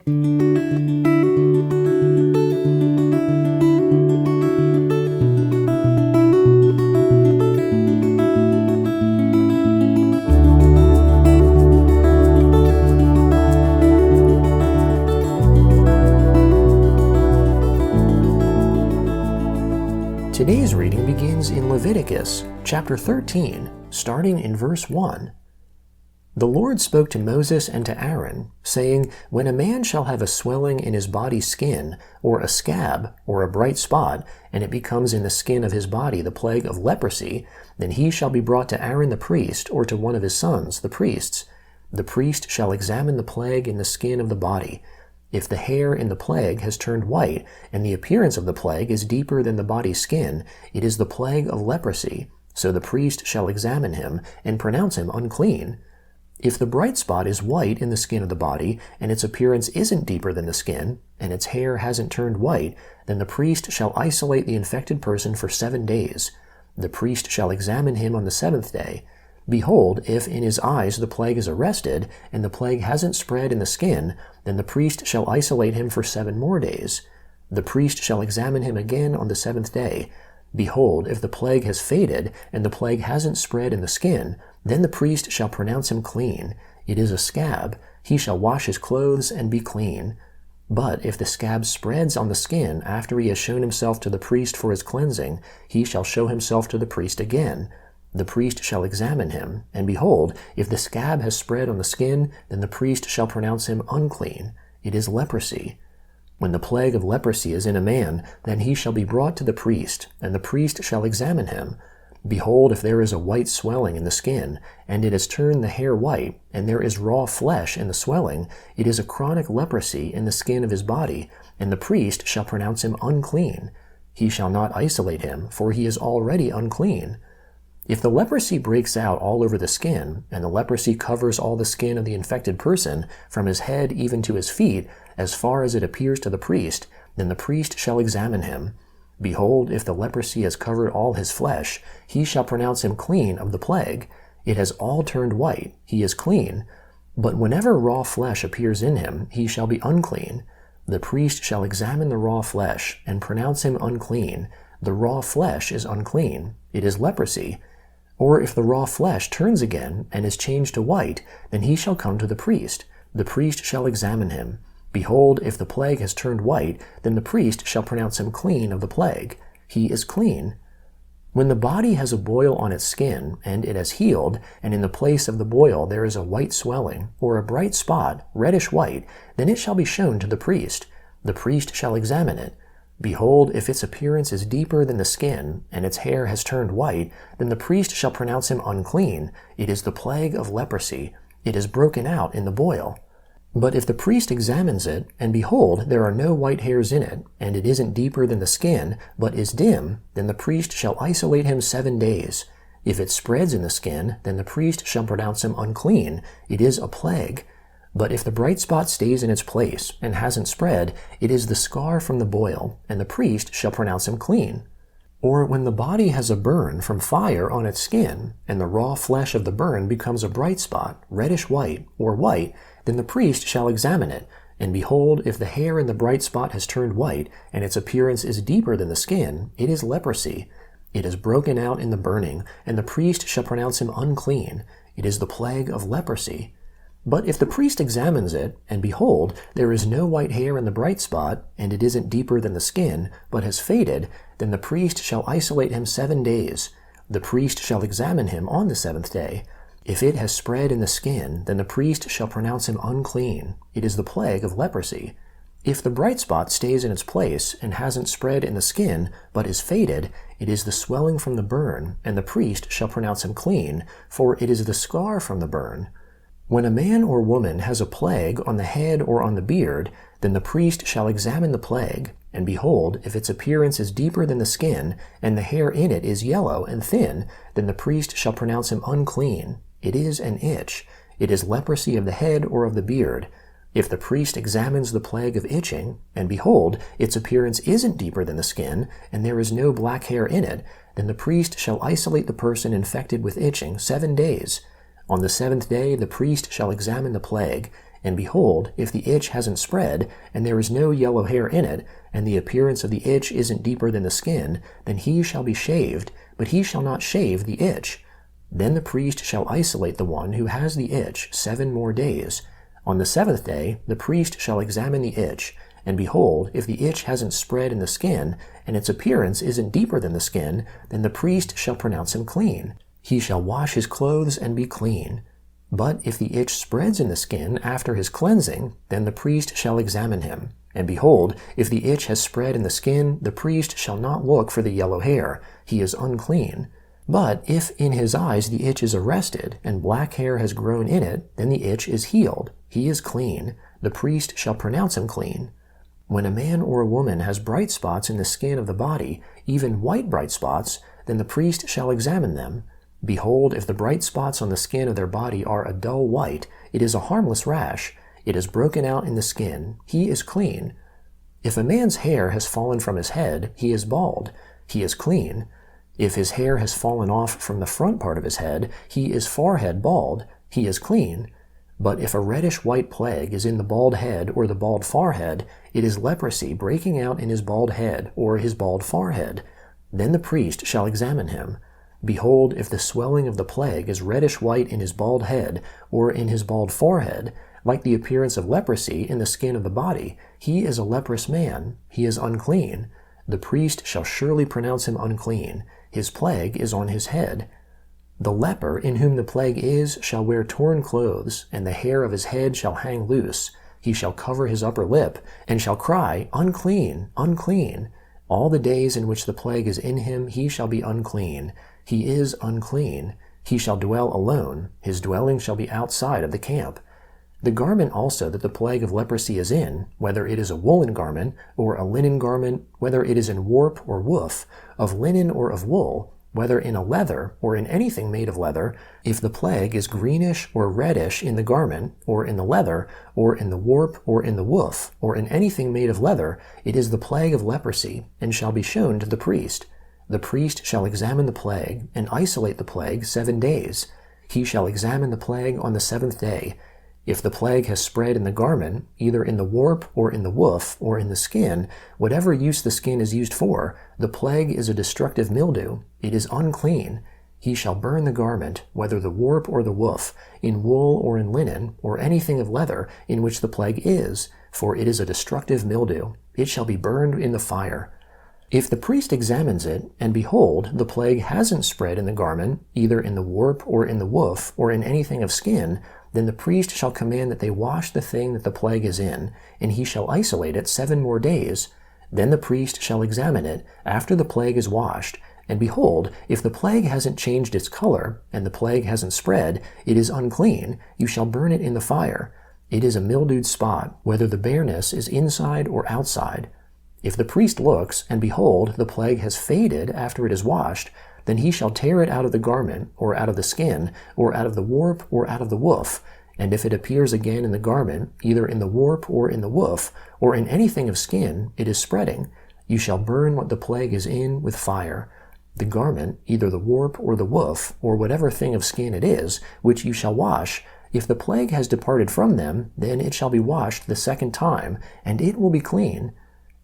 Today's reading begins in Leviticus, chapter 13, starting in verse 1. The Lord spoke to Moses and to Aaron, saying, When a man shall have a swelling in his body's skin, or a scab, or a bright spot, and it becomes in the skin of his body the plague of leprosy, then he shall be brought to Aaron the priest, or to one of his sons, the priests. The priest shall examine the plague in the skin of the body. If the hair in the plague has turned white, and the appearance of the plague is deeper than the body's skin, it is the plague of leprosy. So the priest shall examine him, and pronounce him unclean. If the bright spot is white in the skin of the body, and its appearance isn't deeper than the skin, and its hair hasn't turned white, then the priest shall isolate the infected person for 7 days. The priest shall examine him on the 7th day. Behold, if in his eyes the plague is arrested, and the plague hasn't spread in the skin, then the priest shall isolate him for 7 more days. The priest shall examine him again on the 7th day. Behold, if the plague has faded, and the plague hasn't spread in the skin, then the priest shall pronounce him clean. It is a scab. He shall wash his clothes and be clean. But if the scab spreads on the skin after he has shown himself to the priest for his cleansing, he shall show himself to the priest again. The priest shall examine him, and behold, if the scab has spread on the skin, then the priest shall pronounce him unclean. It is leprosy. When the plague of leprosy is in a man, then he shall be brought to the priest, and the priest shall examine him. Behold, if there is a white swelling in the skin, and it has turned the hair white, and there is raw flesh in the swelling, it is a chronic leprosy in the skin of his body, and the priest shall pronounce him unclean. He shall not isolate him, for he is already unclean. If the leprosy breaks out all over the skin, and the leprosy covers all the skin of the infected person, from his head even to his feet, as far as it appears to the priest, then the priest shall examine him. Behold, if the leprosy has covered all his flesh, he shall pronounce him clean of the plague. It has all turned white, he is clean. But whenever raw flesh appears in him, he shall be unclean. The priest shall examine the raw flesh, and pronounce him unclean. The raw flesh is unclean. It is leprosy. Or if the raw flesh turns again, and is changed to white, then he shall come to the priest. The priest shall examine him. Behold, if the plague has turned white, then the priest shall pronounce him clean of the plague. He is clean. When the body has a boil on its skin, and it has healed, and in the place of the boil there is a white swelling, or a bright spot, reddish white, then it shall be shown to the priest. The priest shall examine it. Behold, if its appearance is deeper than the skin, and its hair has turned white, then the priest shall pronounce him unclean. It is the plague of leprosy. It is broken out in the boil. But if the priest examines it, and behold, there are no white hairs in it, and it isn't deeper than the skin, but is dim, then the priest shall isolate him 7 days. If it spreads in the skin, then the priest shall pronounce him unclean. It is a plague. But if the bright spot stays in its place, and hasn't spread, it is the scar from the boil, and the priest shall pronounce him clean. Or when the body has a burn from fire on its skin, and the raw flesh of the burn becomes a bright spot, reddish white, or white, then the priest shall examine it, and behold, if the hair in the bright spot has turned white, and its appearance is deeper than the skin, it is leprosy. It is broken out in the burning, and the priest shall pronounce him unclean. It is the plague of leprosy. But if the priest examines it, and behold, there is no white hair in the bright spot, and it isn't deeper than the skin, but has faded, then the priest shall isolate him 7 days. The priest shall examine him on the 7th day. If it has spread in the skin, then the priest shall pronounce him unclean. It is the plague of leprosy. If the bright spot stays in its place, and hasn't spread in the skin, but is faded, it is the swelling from the burn, and the priest shall pronounce him clean, for it is the scar from the burn. When a man or woman has a plague on the head or on the beard, then the priest shall examine the plague, and behold, if its appearance is deeper than the skin, and the hair in it is yellow and thin, then the priest shall pronounce him unclean. It is an itch. It is leprosy of the head or of the beard. If the priest examines the plague of itching, and behold, its appearance isn't deeper than the skin, and there is no black hair in it, then the priest shall isolate the person infected with itching 7 days. On the 7th day the priest shall examine the plague. And behold, if the itch hasn't spread, and there is no yellow hair in it, and the appearance of the itch isn't deeper than the skin, then he shall be shaved, but he shall not shave the itch. Then the priest shall isolate the one who has the itch 7 more days. On the 7th day the priest shall examine the itch, and behold, if the itch hasn't spread in the skin, and its appearance isn't deeper than the skin, then the priest shall pronounce him clean. He shall wash his clothes and be clean. But if the itch spreads in the skin after his cleansing, then the priest shall examine him. And behold, if the itch has spread in the skin, the priest shall not look for the yellow hair. He is unclean. But if in his eyes the itch is arrested, and black hair has grown in it, then the itch is healed. He is clean. The priest shall pronounce him clean. When a man or a woman has bright spots in the skin of the body, even white bright spots, then the priest shall examine them. Behold, if the bright spots on the skin of their body are a dull white, it is a harmless rash. It is broken out in the skin. He is clean. If a man's hair has fallen from his head, he is bald. He is clean. If his hair has fallen off from the front part of his head, he is forehead bald. He is clean. But if a reddish-white plague is in the bald head or the bald forehead, it is leprosy breaking out in his bald head or his bald forehead. Then the priest shall examine him. Behold, if the swelling of the plague is reddish-white in his bald head or in his bald forehead, like the appearance of leprosy in the skin of the body, he is a leprous man. He is unclean. The priest shall surely pronounce him unclean. His plague is on his head. The leper in whom the plague is shall wear torn clothes, and the hair of his head shall hang loose. He shall cover his upper lip, and shall cry, Unclean, unclean. All the days in which the plague is in him he shall be unclean. He is unclean. He shall dwell alone. His dwelling shall be outside of the camp. The garment also that the plague of leprosy is in, whether it is a woolen garment or a linen garment, whether it is in warp or woof, of linen or of wool, whether in a leather or in anything made of leather, if the plague is greenish or reddish in the garment, or in the leather, or in the warp, or in the woof, or in anything made of leather, it is the plague of leprosy, and shall be shown to the priest. The priest shall examine the plague, and isolate the plague 7 days. He shall examine the plague on the 7th day. If the plague has spread in the garment, either in the warp, or in the woof, or in the skin, whatever use the skin is used for, the plague is a destructive mildew. It is unclean. He shall burn the garment, whether the warp or the woof, in wool or in linen, or anything of leather in which the plague is, for it is a destructive mildew. It shall be burned in the fire. If the priest examines it, and behold, the plague hasn't spread in the garment, either in the warp or in the woof, or in anything of skin, then the priest shall command that they wash the thing that the plague is in, and he shall isolate it 7 more days. Then the priest shall examine it after the plague is washed, and behold, if the plague hasn't changed its color, and the plague hasn't spread, it is unclean. You shall burn it in the fire. It is a mildewed spot, whether the bareness is inside or outside. If the priest looks, and behold, the plague has faded after it is washed, then he shall tear it out of the garment, or out of the skin, or out of the warp, or out of the woof. And if it appears again in the garment, either in the warp or in the woof, or in anything of skin, it is spreading. You shall burn what the plague is in with fire. The garment, either the warp or the woof, or whatever thing of skin it is, which you shall wash, if the plague has departed from them, then it shall be washed the 2nd time, and it will be clean.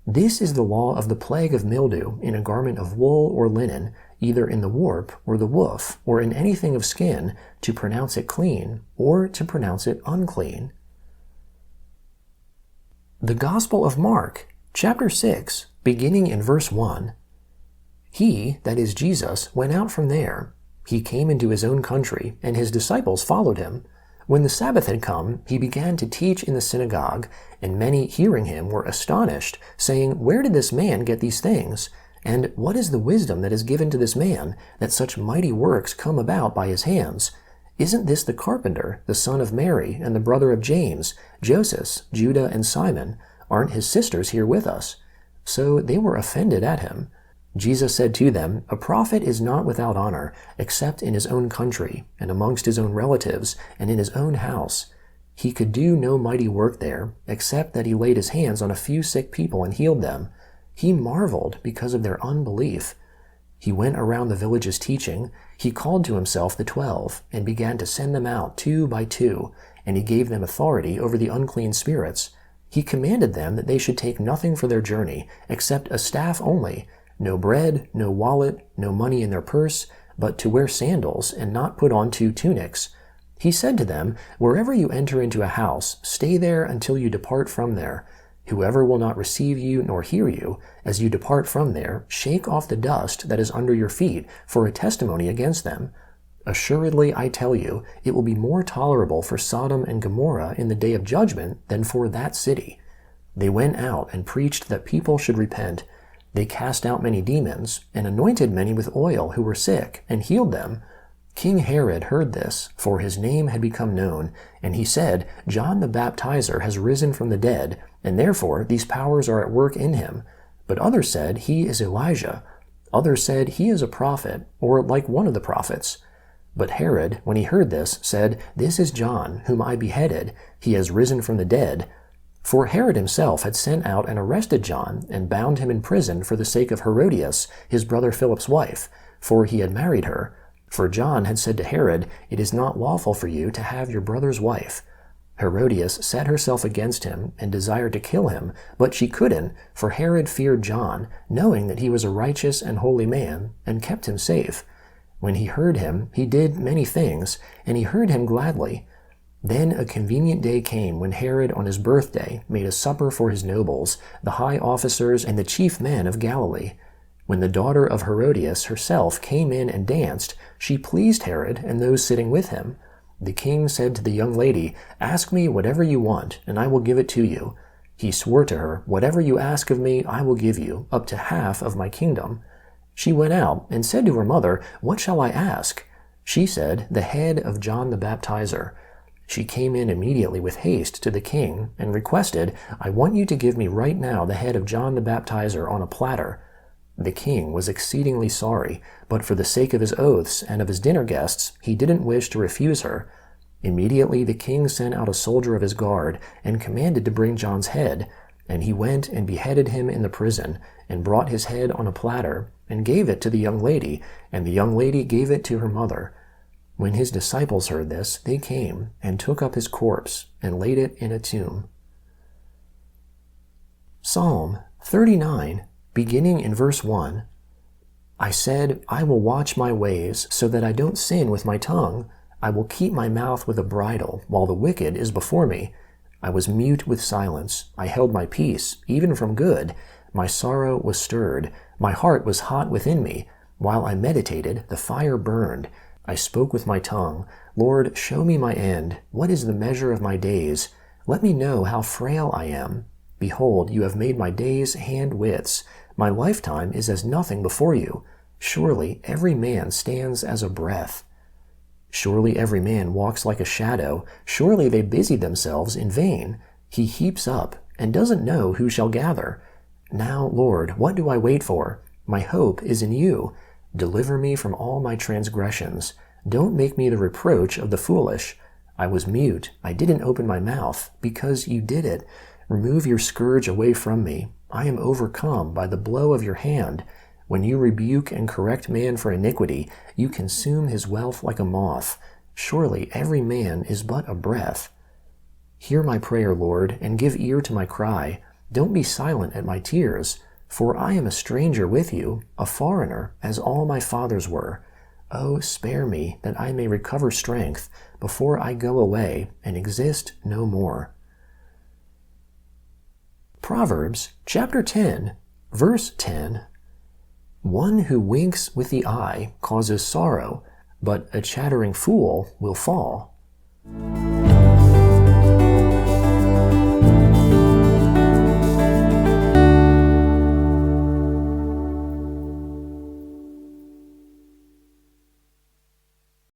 This is the law of the plague of mildew in a garment of wool or linen, either in the warp or the woof, or in anything of skin, to pronounce it clean, or to pronounce it unclean. The Gospel of Mark, chapter 6, beginning in verse 1. He, that is Jesus, went out from there. He came into his own country, and his disciples followed him. When the Sabbath had come, he began to teach in the synagogue, and many hearing him were astonished, saying, Where did this man get these things? And what is the wisdom that is given to this man, that such mighty works come about by his hands? Isn't this the carpenter, the son of Mary, and the brother of James, Joseph, Judah, and Simon? Aren't his sisters here with us? So they were offended at him. Jesus said to them, A prophet is not without honor, except in his own country, and amongst his own relatives, and in his own house. He could do no mighty work there, except that he laid his hands on a few sick people and healed them. He marveled because of their unbelief. He went around the villages teaching. He called to himself the 12, and began to send them out 2 by 2, and he gave them authority over the unclean spirits. He commanded them that they should take nothing for their journey, except a staff only, no bread, no wallet, no money in their purse, but to wear sandals and not put on 2 tunics. He said to them, "Wherever you enter into a house, stay there until you depart from there. Whoever will not receive you nor hear you, as you depart from there, shake off the dust that is under your feet for a testimony against them. Assuredly, I tell you, it will be more tolerable for Sodom and Gomorrah in the day of judgment than for that city." They went out and preached that people should repent. They cast out many demons, and anointed many with oil who were sick, and healed them. King Herod heard this, for his name had become known, and he said, "John the Baptizer has risen from the dead, and therefore these powers are at work in him." But others said, "He is Elijah." Others said, "He is a prophet, or like one of the prophets." But Herod, when he heard this, said, "This is John, whom I beheaded. He has risen from the dead." For Herod himself had sent out and arrested John, and bound him in prison for the sake of Herodias, his brother Philip's wife, for he had married her. For John had said to Herod, "It is not lawful for you to have your brother's wife." Herodias set herself against him and desired to kill him, but she couldn't, for Herod feared John, knowing that he was a righteous and holy man, and kept him safe. When he heard him, he did many things, and he heard him gladly. Then a convenient day came when Herod on his birthday made a supper for his nobles, the high officers, and the chief men of Galilee. When the daughter of Herodias herself came in and danced, she pleased Herod and those sitting with him. The king said to the young lady, "Ask me whatever you want, and I will give it to you." He swore to her, "Whatever you ask of me, I will give you, up to half of my kingdom." She went out and said to her mother, "What shall I ask?" She said, "The head of John the Baptizer." She came in immediately with haste to the king and requested, "I want you to give me right now the head of John the Baptizer on a platter." The king was exceedingly sorry, but for the sake of his oaths and of his dinner guests, he didn't wish to refuse her. Immediately the king sent out a soldier of his guard and commanded to bring John's head, and he went and beheaded him in the prison, and brought his head on a platter, and gave it to the young lady, and the young lady gave it to her mother. When his disciples heard this, they came and took up his corpse and laid it in a tomb. Psalm 39, beginning in verse 1. I said, "I will watch my ways, so that I don't sin with my tongue. I will keep my mouth with a bridle, while the wicked is before me. I was mute with silence. I held my peace, even from good. My sorrow was stirred. My heart was hot within me. While I meditated, the fire burned. I spoke with my tongue. Lord, show me my end. What is the measure of my days? Let me know how frail I am. Behold, you have made my days hand-widths. My lifetime is as nothing before you. Surely every man stands as a breath. Surely every man walks like a shadow. Surely they busy themselves in vain. He heaps up and doesn't know who shall gather. Now, Lord, what do I wait for? My hope is in you. Deliver me from all my transgressions. Don't make me the reproach of the foolish. I was mute. I didn't open my mouth, because you did it. Remove your scourge away from me. I am overcome by the blow of your hand. When you rebuke and correct man for iniquity, you consume his wealth like a moth. Surely every man is but a breath. Hear my prayer, Lord, and give ear to my cry. Don't be silent at my tears, for I am a stranger with you, a foreigner, as all my fathers were. Oh, spare me, that I may recover strength, before I go away and exist no more. Proverbs chapter 10, verse 10. One who winks with the eye causes sorrow, but a chattering fool will fall.